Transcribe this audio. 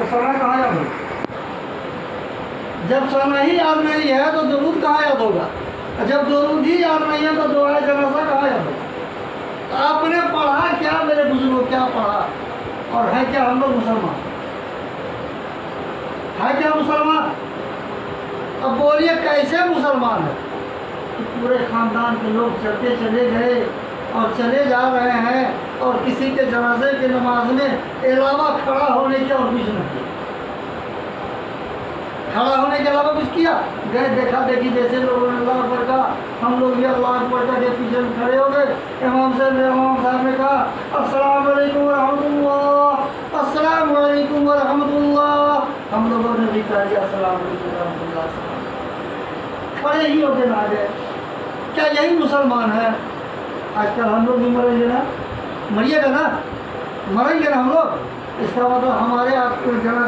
तो सना कहाँ याद होगा? जब सना ही याद नहीं है तो दुरूद कहाँ याद होगा? जब दुरूद ही याद नहीं है तो दुआ जनाजा कहाँ याद होगा? तो आपने पढ़ा क्या मेरे बुजुर्गों, क्या पढ़ा? और है क्या हम लोग मुसलमान? है क्या मुसलमान? अब बोलिए कैसे मुसलमान है? कि पूरे खानदान के लोग चलते चले गए और चले जा रहे हैं और किसी के जनाजे की नमाज में अलावा खड़ा होने के और कुछ नहीं किया। खड़ा होने के अलावा कुछ किया? गए देखा देखी, जैसे लोगों ने अल्लाह अकबर कहा, हम लोग भी अल्लाह अकबर के पीछे खड़े हो गए। इमाम साहब ने कहा अस्सलाम वालेकुम व रहमतुल्लाह, अस्सलाम वालेकुम व रहमतुल्लाह। हम लोगों ने भी कहा अस्सलाम वालेकुम व रहमतुल्लाह, खड़े ही होके ना गए। क्या यही मुसलमान है? आजकल हम लोग भी मरेंगे ना, मरिएगा ना, मरेंगे ना हम लोग। इसका मतलब हमारे आपके जना